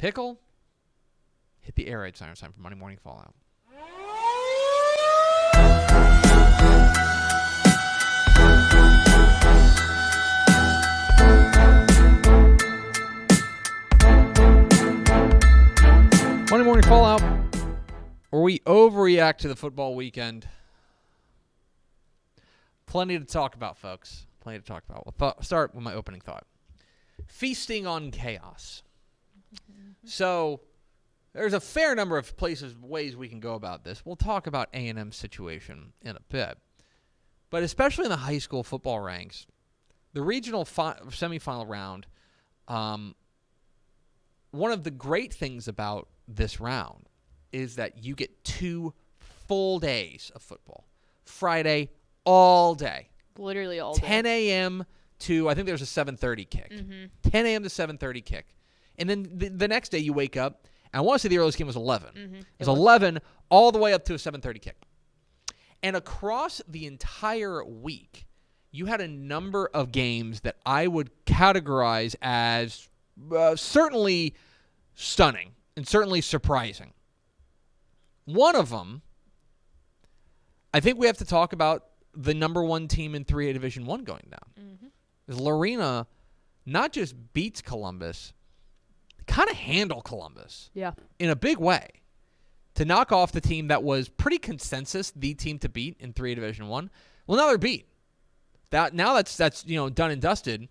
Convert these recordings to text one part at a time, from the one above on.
Pickle, hit the air raid sign. It's time for Monday Morning Fallout. Monday Morning Fallout, where we overreact to the football weekend. Plenty to talk about, folks. Plenty to talk about. We'll start with my opening thought. Feasting on chaos. So there's a fair number of ways we can go about this. We'll talk about A&M's situation in a bit. But especially in the high school football ranks, the regional semifinal round, one of the great things about this round is that you get 2 full days of football. Friday, all day. Literally all day. 10 a.m. to, I think there's a 7:30 kick. 10 a.m. to 7:30 kick. And then the next day you wake up, and I want to say the earliest game was 11. It was 11 all the way up to a 7:30 kick. And across the entire week, you had a number of games that I would categorize as certainly stunning and certainly surprising. One of them, I think we have to talk about the number 1 team in 3A Division I going down. Because Lorena not just beats Columbus, kind of handle Columbus in a big way to knock off the team that was pretty consensus the team to beat in 3A Division I. Well, now they're beat. Now that's done and dusted.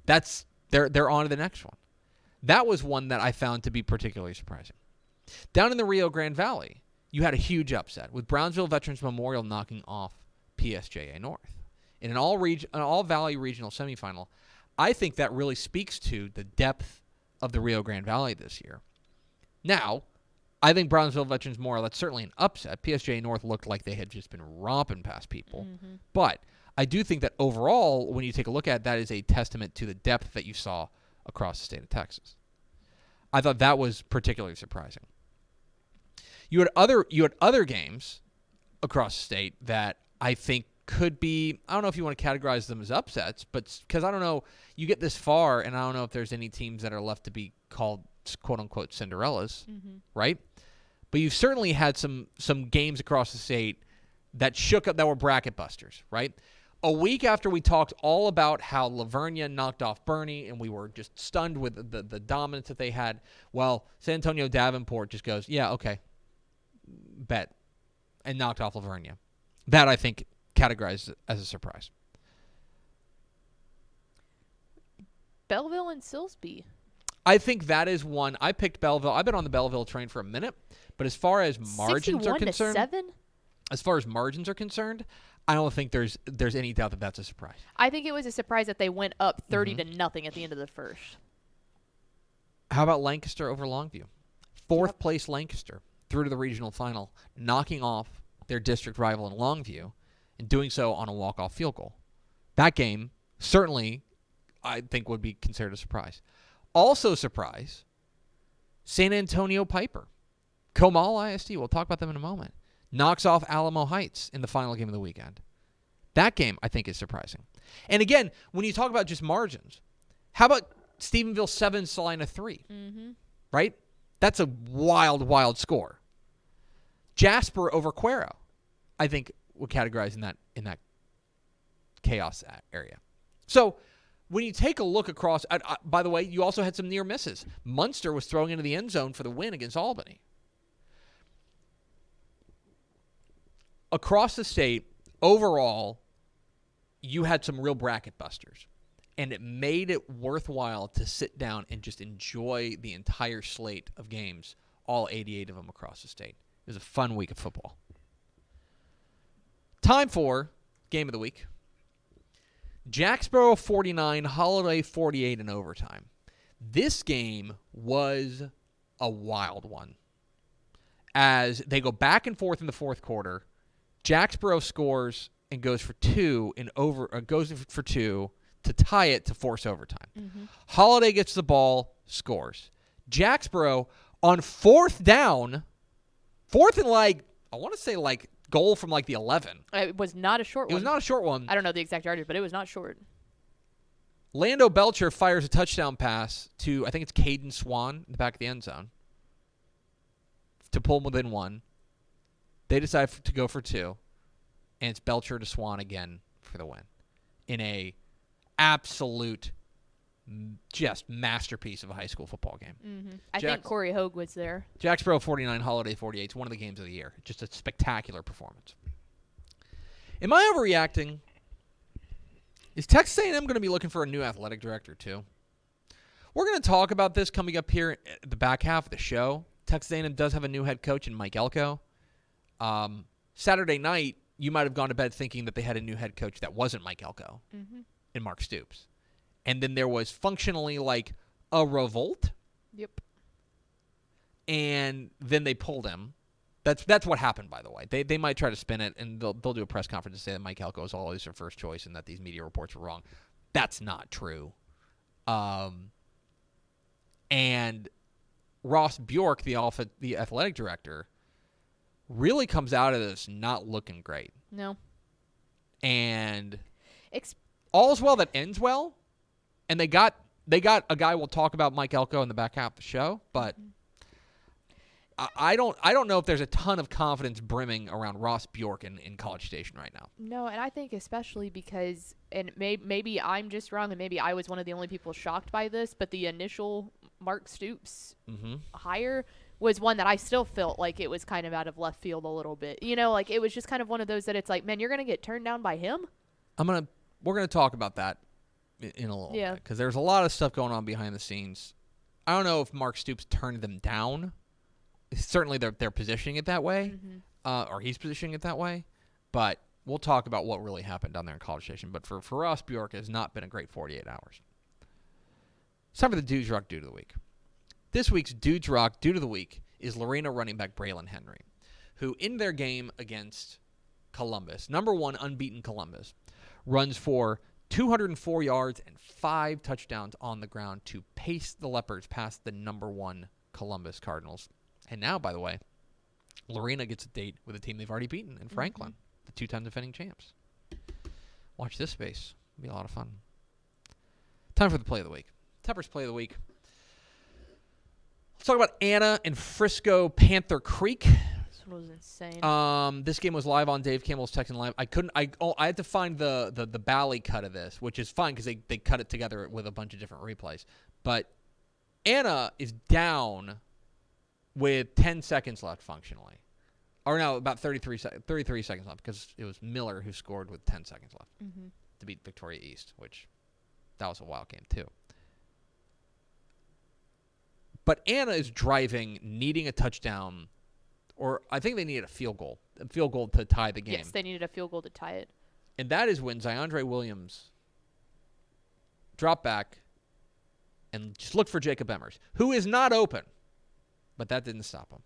They're on to the next one. That was one that I found to be particularly surprising. Down in the Rio Grande Valley, you had a huge upset with Brownsville Veterans Memorial knocking off PSJA North in an all-valley regional semifinal. I think that really speaks to the depth of the Rio Grande Valley this year. Now, I think Brownsville Veterans Memorial, that's certainly an upset. PSJA North looked like they had just been romping past people. But I do think that overall, when you take a look at it, that is a testament to the depth that you saw across the state of Texas. I thought that was particularly surprising. You had other games across the state that I think could be, I don't know if you want to categorize them as upsets, but because I don't know, you get this far, and I don't know if there's any teams that are left to be called quote-unquote Cinderellas, right? But you've certainly had some games across the state that shook up, that were bracket busters, right? A week after we talked all about how Lavernia knocked off Bernie and we were just stunned with the dominance that they had, well, San Antonio Davenport just goes, yeah, okay, bet, and knocked off Lavernia. That, I think, categorized as a surprise. Belleville and Silsbee. I think that is one. I picked Belleville. I've been on the Belleville train for a minute, but as far as margins are concerned, 61-7? As far as margins are concerned, I don't think there's any doubt that that's a surprise. I think it was a surprise that they went up 30-0 at the end of the first. How about Lancaster over Longview? Fourth place Lancaster through to the regional final, knocking off their district rival in Longview and doing so on a walk-off field goal. That game certainly, I think, would be considered a surprise. Also surprise, San Antonio Piper. Comal ISD, we'll talk about them in a moment, knocks off Alamo Heights in the final game of the weekend. That game, I think, is surprising. And again, when you talk about just margins, how about Stephenville 7, Salina 3? Right? That's a wild, wild score. Jasper over Cuero, I think, would categorize in that chaos area. So when you take a look across, by the way, you also had some near misses. Munster was throwing into the end zone for the win against Albany. Across the state, overall, you had some real bracket busters. And it made it worthwhile to sit down and just enjoy the entire slate of games, all 88 of them across the state. It was a fun week of football. Time for Game of the Week. Jacksboro 49, Holiday 48 in overtime. This game was a wild one. As they go back and forth in the fourth quarter, Jacksboro scores and goes for two to tie it to force overtime. Holiday gets the ball, scores. Jacksboro on fourth and I want to say goal from the 11. It was not a short one. It was not a short one. I don't know the exact yardage, but it was not short. Lando Belcher fires a touchdown pass to, I think it's Caden Swan in the back of the end zone to pull them within 1. They decide to go for 2, and it's Belcher to Swan again for the win in a absolute just masterpiece of a high school football game. Mm-hmm. I think Corey Hogue was there. Jacksboro 49, Holiday 48. It's one of the games of the year. Just a spectacular performance. Am I overreacting? Is Texas A&M going to be looking for a new athletic director too? We're going to talk about this coming up here at the back half of the show. Texas A&M does have a new head coach in Mike Elko. Saturday night, you might have gone to bed thinking that they had a new head coach that wasn't Mike Elko and Mark Stoops. And then there was functionally like a revolt. Yep. And then they pulled him. That's what happened, by the way. They might try to spin it, and they'll do a press conference to say that Mike Elko is always their first choice and that these media reports were wrong. That's not true. And Ross Bjork, the athletic director, really comes out of this not looking great. No. And all's well that ends well. And they got a guy we'll talk about, Mike Elko, in the back half of the show, but I don't know if there's a ton of confidence brimming around Ross Bjork in College Station right now. No, and I think especially because, and maybe I'm just wrong, and maybe I was one of the only people shocked by this, but the initial Mark Stoops hire was one that I still felt like it was kind of out of left field a little bit. You know, like it was just kind of one of those that it's like, man, you're going to get turned down by him? We're going to talk about that in a little bit, because there's a lot of stuff going on behind the scenes. I don't know if Mark Stoops turned them down. Certainly they're positioning it that way, or he's positioning it that way, but we'll talk about what really happened down there in College Station. But for Ross Bjork, it has not been a great 48 hours. It's time for the Dudes Rock Dude of the Week. This week's Dudes Rock Dude of the Week is Lorena running back Braylon Henry, who in their game against Columbus, number 1 unbeaten Columbus, runs for 204 yards and 5 touchdowns on the ground to pace the Leopards past the number 1 Columbus Cardinals. And now, by the way, Lorena gets a date with a team they've already beaten in Franklin, the 2-time defending champs. Watch this space. It'll be a lot of fun. Time for the play of the week. Tepper's play of the week. Let's talk about Anna and Frisco Panther Creek. This one was insane. This game was live on Dave Campbell's Texan Live. I had to find the Bally cut of this, which is fine because they cut it together with a bunch of different replays. But Anna is down with 10 seconds left functionally. Or no, about 33 seconds left, because it was Miller who scored with 10 seconds left to beat Victoria East, which that was a wild game too. But Anna is driving, needing a touchdown, or I think they needed a field goal to tie the game. Yes, they needed a field goal to tie it. And that is when Ziondre Williams dropped back and just looked for Jacob Emmers, who is not open. But that didn't stop him.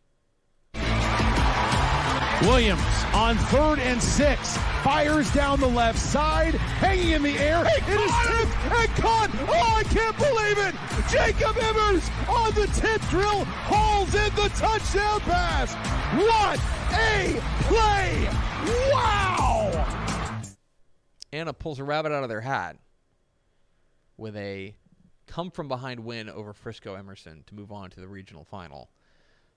Williams on 3rd and 6. Fires down the left side. Hanging in the air. It is tipped and caught. Oh, I can't believe it. Jacob Emmers on the tip drill hauls in the touchdown pass. What a play. Wow. Anna pulls a rabbit out of their hat with a come-from-behind win over Frisco Emerson to move on to the regional final.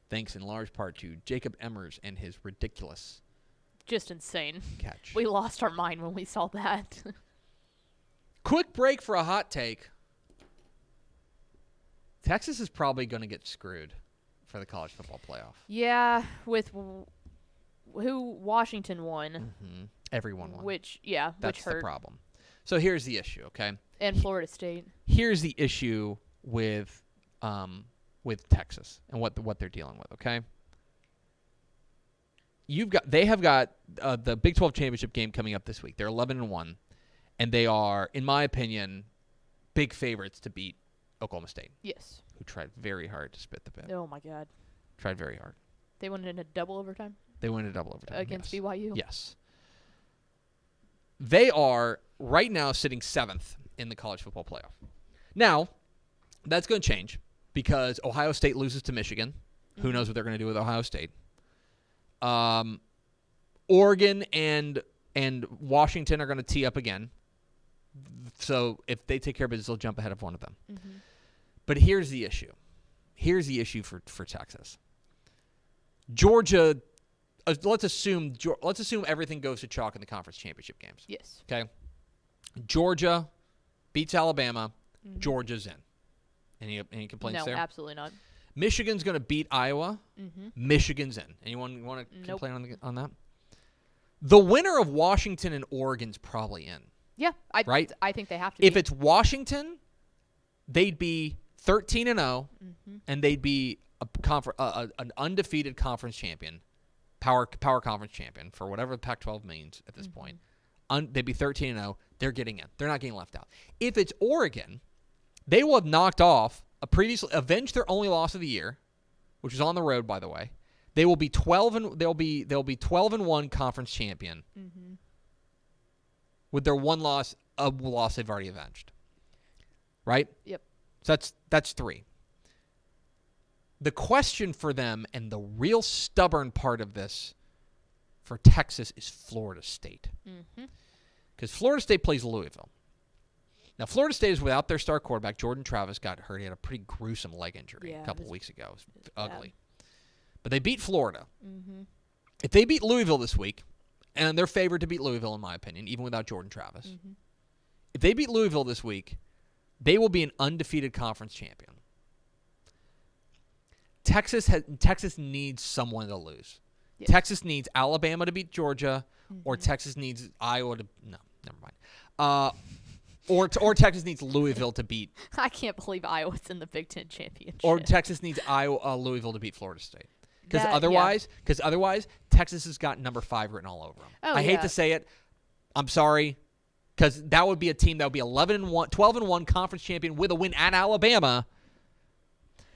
Thanks in large part to Jacob Emmers and his ridiculous just insane catch. We lost our mind when we saw that. Quick break for a hot take. Texas is probably going to get screwed for the college football playoff. Yeah, with who Washington won. Everyone won. Which That's hurt. the problem. So here's the issue, okay? And Florida State. Here's the issue with Texas and what they're dealing with, okay? They have got the Big 12 championship game coming up this week. They're 11-1, and they are, in my opinion, big favorites to beat Oklahoma State. Yes. Who tried very hard to spit the bit. Oh my God. Tried very hard. They went in a double overtime. They went in a double overtime against BYU. Yes. They are right now sitting 7th in the college football playoff. Now, that's going to change because Ohio State loses to Michigan. Who knows what they're going to do with Ohio State? Oregon and Washington are going to tee up again. So if they take care of business, they'll jump ahead of one of them. Mm-hmm. But here's the issue. Here's the issue for Texas. Georgia, let's assume everything goes to chalk in the conference championship games. Yes. Okay. Georgia beats Alabama. Georgia's in. Any complaints No, there? absolutely not. Michigan's going to beat Iowa. Michigan's in. Anyone want to Nope. complain on that? The winner of Washington and Oregon's probably in. Yeah, Right? I think they have to. If be. it's Washington, they'd be 13-0, Mm-hmm. and they'd be an undefeated conference champion, power conference champion for whatever the Pac-12 means at this point. They'd be 13-0. They're getting in. They're not getting left out. If it's Oregon, they will have knocked off avenged their only loss of the year, which was on the road, by the way. They will be 12 and they'll be 12-1 conference champion with their one loss, a loss they've already avenged. Right? Yep. So that's 3. The question for them, and the real stubborn part of this for Texas, is Florida State. Because Florida State plays Louisville. Now, Florida State is without their star quarterback. Jordan Travis got hurt. He had a pretty gruesome leg injury a couple weeks ago. It was ugly. But they beat Florida. If they beat Louisville this week, and they're favored to beat Louisville, in my opinion, even without Jordan Travis. If they beat Louisville this week, they will be an undefeated conference champion. Texas needs someone to lose. Yeah. Texas needs Alabama to beat Georgia, or Texas needs Iowa to – no, never mind. Or Texas needs Louisville to beat – I can't believe Iowa's in the Big Ten championship. or Texas needs Louisville to beat Florida State. Because That- otherwise, Texas has got number 5 written all over them. Oh, I hate yeah. to say it. I'm sorry. Because that would be a team that would be 12-1 conference champion with a win at Alabama.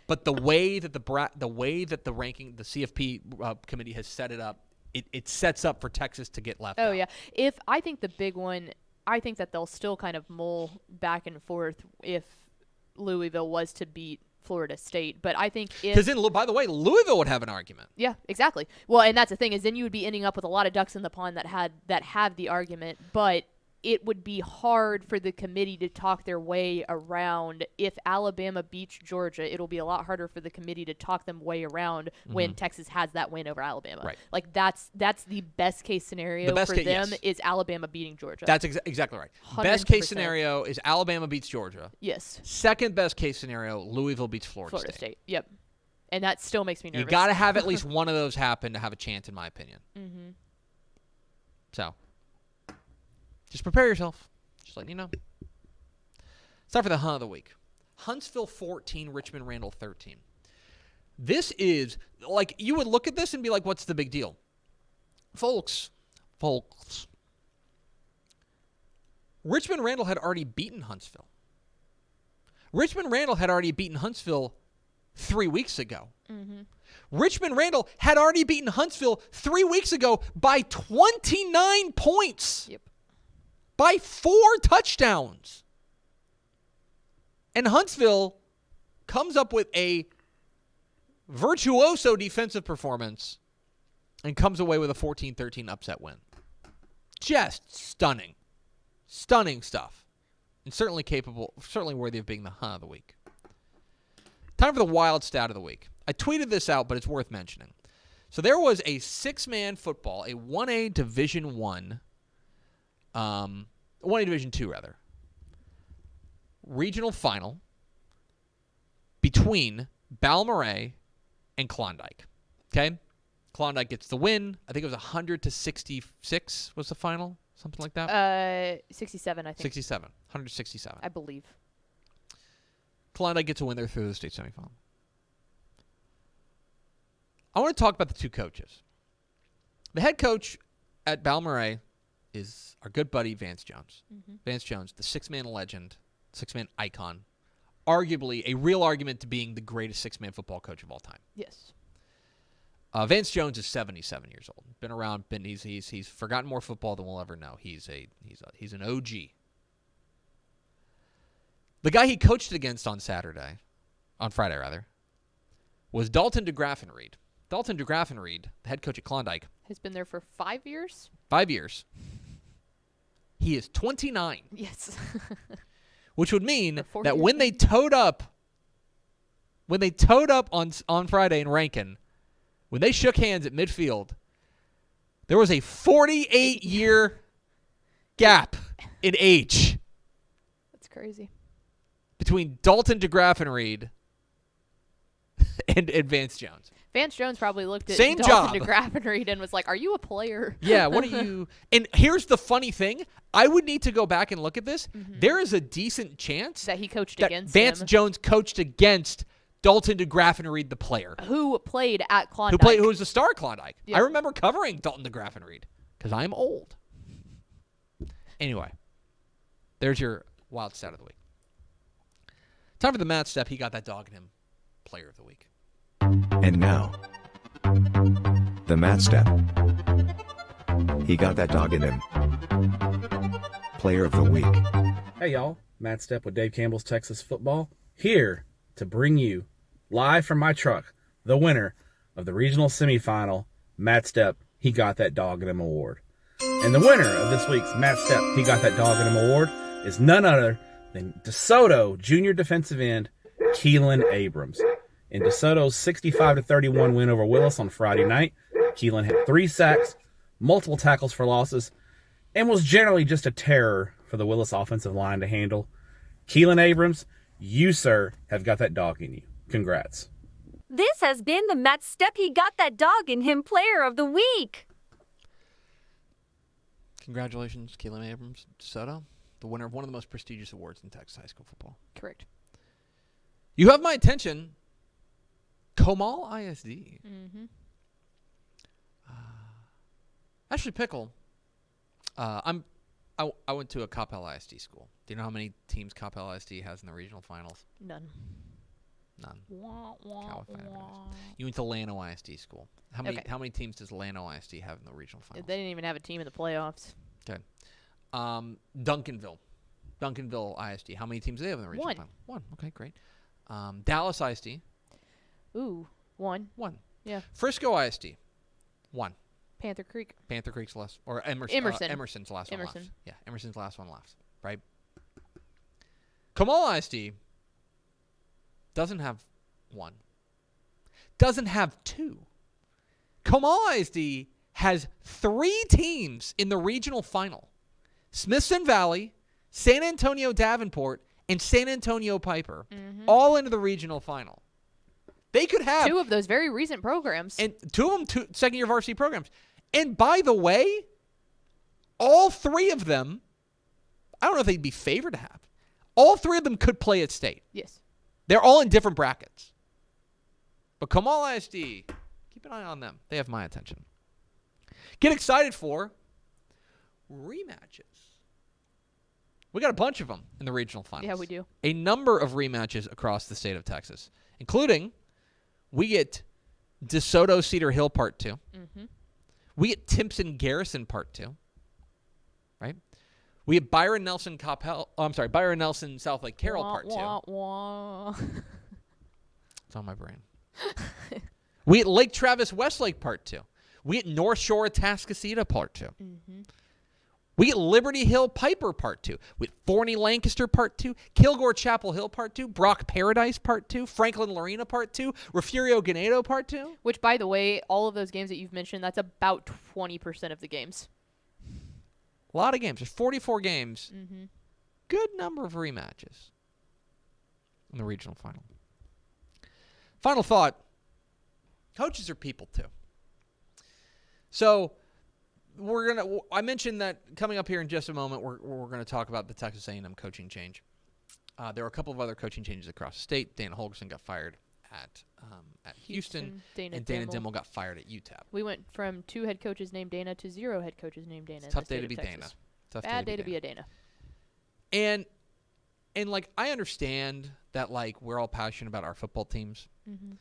But the way that the ranking, the CFP committee has set it up, it sets up for Texas to get left out. Oh, yeah. I think the big one, I think that they'll still kind of mull back and forth if Louisville was to beat Florida State. But I think Because then, by the way, Louisville would have an argument. Yeah, exactly. Well, and that's the thing is then you would be ending up with a lot of ducks in the pond that have the argument, but it would be hard for the committee to talk their way around. If Alabama beats Georgia, it'll be a lot harder for the committee to talk them way around when Texas has that win over Alabama. Right. Like that's the best case scenario for them yes. is Alabama beating Georgia. That's exactly right. Best case 100%. scenario is Alabama beats Georgia. Yes. Second best case scenario, Louisville beats Florida State. Yep. And that still makes me nervous. You got to have at least one of those happen to have a chance, in my opinion. So, just prepare yourself. Just letting you know. It's time for the Hunt of the Week. Huntsville 14, Richmond Randall 13. This is, like, you would look at this and be like, what's the big deal? Folks, Richmond Randall had already beaten Huntsville. Richmond Randall had already beaten Huntsville 3 weeks ago. Richmond Randall had already beaten Huntsville 3 weeks ago by 29 points. Yep. By 4 touchdowns. And Huntsville comes up with a virtuoso defensive performance and comes away with a 14-13 upset win. Just stunning. Stunning stuff. And certainly worthy of being the Hunt of the Week. Time for the wild stat of the week. I tweeted this out, but it's worth mentioning. So there was a 6-man football, a 1A Division 1, 1A Division 2 rather, regional final between Balmorhea and Klondike. Okay? Klondike gets the win. I think it was 100-66 was the final, something like that. 67, I think. 67. 167. I believe. Klondike gets a win there through the state semifinal. I want to talk about the 2 coaches. The head coach at Balmorhea is our good buddy Vance Jones. Vance Jones, the 6-man legend, 6-man icon, arguably a real argument to being the greatest 6-man football coach of all time. Yes. Vance Jones is 77 years old. Been around. He's forgotten more football than we'll ever know. He's an OG. The guy he coached against on Friday, was Dalton DeGraffenreid. Dalton DeGraffenreid, the head coach at Klondike, Has been there for 5 years. 5 years. He is 29, Yes. which would mean For 4 that years, when they maybe? towed up on Friday in Rankin, when they shook hands at midfield, there was a 48-year gap in age That's crazy. between Dalton DeGraffenreid and Vance Jones. Vance Jones probably looked at Same Dalton job. DeGraffenreid and was like, "Are you a player?" Yeah, what are you? And here's the funny thing. I would need to go back and look at this. There is a decent chance That he coached that against Vance him. Jones coached against Dalton DeGraffenreid, the player, Who played at Klondike. who was the star at Klondike. Yeah. I remember covering Dalton DeGraffenreid because I'm old. Anyway, there's your wild stat of the week. Time for the Matt Step. He got that dog in him. Player of the week. And now, the Matt Step. He got that dog in him. Player of the week. Hey y'all, Matt Stepp with Dave Campbell's Texas Football, here to bring you, live from my truck, the winner of the regional semifinal, Matt Stepp, He Got That Dog in Him Award. And the winner of this week's Matt Stepp, He Got That Dog in Him Award is none other than DeSoto junior defensive end, Keelan Abrams. In DeSoto's 65-31 win over Willis on Friday night, Keelan had 3 sacks, multiple tackles for losses, and was generally just a terror for the Willis offensive line to handle. Keelan Abrams, you, sir, have got that dog in you. Congrats. This has been the Matt Stepp He Got That Dog in Him Player of the Week. Congratulations, Keelan Abrams, DeSoto, the winner of one of the most prestigious awards in Texas high school football. Correct. You have my attention. Comal ISD. Mm-hmm. Actually, Pickle. I went to a Coppell ISD school. Do you know how many teams Coppell ISD has in the regional finals? None. None. Wah, wah, Cow fan wah. base. You went to Llano ISD school. How many? Okay. How many teams does Llano ISD have in the regional finals? They didn't even have a team in the playoffs. Okay. Duncanville ISD. How many teams do they have in the regional One. final? One. Okay, great. Dallas ISD. Ooh, 1. 1. Yeah. Frisco ISD. 1. Panther Creek. Panther Creek's last, or Emerson. Emerson's last one Emerson. left. Yeah, Emerson's last one left. Right. Comal ISD doesn't have 1. Doesn't have 2. Comal ISD has 3 teams in the regional final: Smithson Valley, San Antonio Davenport, and San Antonio Piper, all into the regional final. They could have 2 of those very recent programs. and 2 of them second-year varsity programs. And by the way, all 3 of them, I don't know if they'd be favored to have. All 3 of them could play at state. Yes. They're all in different brackets. But Comal ISD, keep an eye on them. They have my attention. Get excited for rematches. We got a bunch of them in the regional finals. Yeah, we do. A number of rematches across the state of Texas, including we get DeSoto Cedar Hill Part 2. Mm-hmm. We get Timpson Garrison Part 2. Right? We get Byron Nelson Byron Nelson South Lake Carroll Part 2. Wah, wah. It's on my brain. We get Lake Travis Westlake Part 2. We get North Shore Atascocita Part 2. Mm-hmm. We get Liberty Hill Piper Part 2. With Forney Lancaster Part 2. Kilgore Chapel Hill Part 2. Brock Paradise Part 2. Franklin Lorena Part 2. Refugio Ganado Part 2. Which, by the way, all of those games that you've mentioned, that's about 20% of the games. A lot of games. There's 44 games. Mm-hmm. Good number of rematches in the regional final. Final thought. Coaches are people too. So I mentioned that coming up here in just a moment, we're going to talk about the Texas A&M coaching change. There are a couple of other coaching changes across the state. Dana Holgerson got fired at Houston, and Dana Dimmel got fired at UTEP. We went from 2 head coaches named Dana to 0 head coaches named Dana. It's a tough day to be Dana. Tough Bad day to Dana. be a Dana. And like I understand that like we're all passionate about our football teams. Mm-hmm.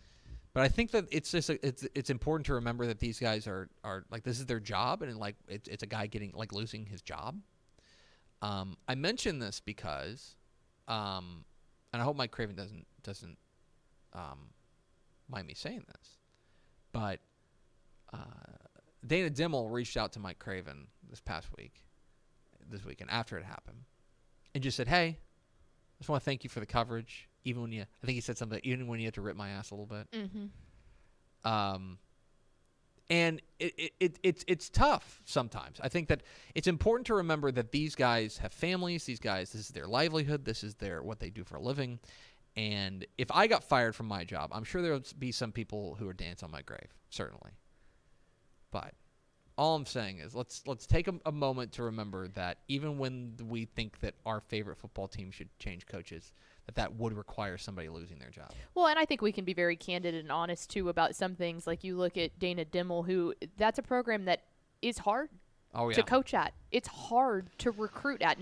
But I think that it's just it's important to remember that these guys are like this is their job, and like it's a guy getting like losing his job. I mention this because, and I hope Mike Craven doesn't mind me saying this, but Dana Dimmel reached out to Mike Craven this past week. this weekend after it happened, and just said, "Hey, I just want to thank you for the coverage, even when I think he said something, even when you had to rip my ass a little bit." And it's tough sometimes. I think that it's important to remember that these guys have families. These guys, this is their livelihood. This is what they do for a living. And if I got fired from my job, I'm sure there would be some people who would dance on my grave, certainly. But all I'm saying is let's take a moment to remember that even when we think that our favorite football team should change coaches, that would require somebody losing their job. Well, and I think we can be very candid and honest, too, about some things. Like you look at Dana Dimmel, who that's a program that is hard to coach at. It's hard to recruit at.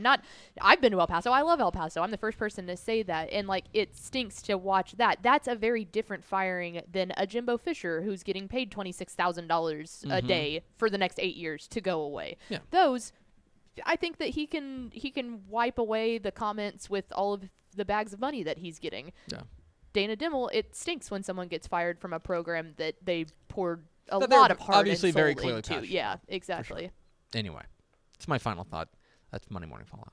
I've been to El Paso. I love El Paso. I'm the first person to say that. And, like, it stinks to watch that. That's a very different firing than a Jimbo Fisher who's getting paid $26,000 a day for the next 8 years to go away. Yeah. Those, I think that he can wipe away the comments with all of the bags of money that he's getting. Yeah. Dana Dimmel, it stinks when someone gets fired from a program that they poured a That lot they're of heart obviously and soul very clearly into. passionate. Yeah, exactly. Sure. Anyway, it's my final thought. That's Monday Morning Fallout.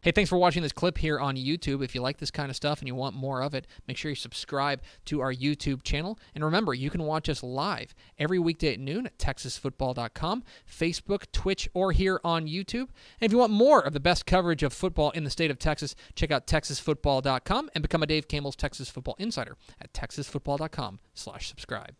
Hey, thanks for watching this clip here on YouTube. If you like this kind of stuff and you want more of it, make sure you subscribe to our YouTube channel. And remember, you can watch us live every weekday at noon at TexasFootball.com, Facebook, Twitch, or here on YouTube. And if you want more of the best coverage of football in the state of Texas, check out TexasFootball.com and become a Dave Campbell's Texas Football Insider at TexasFootball.com/subscribe.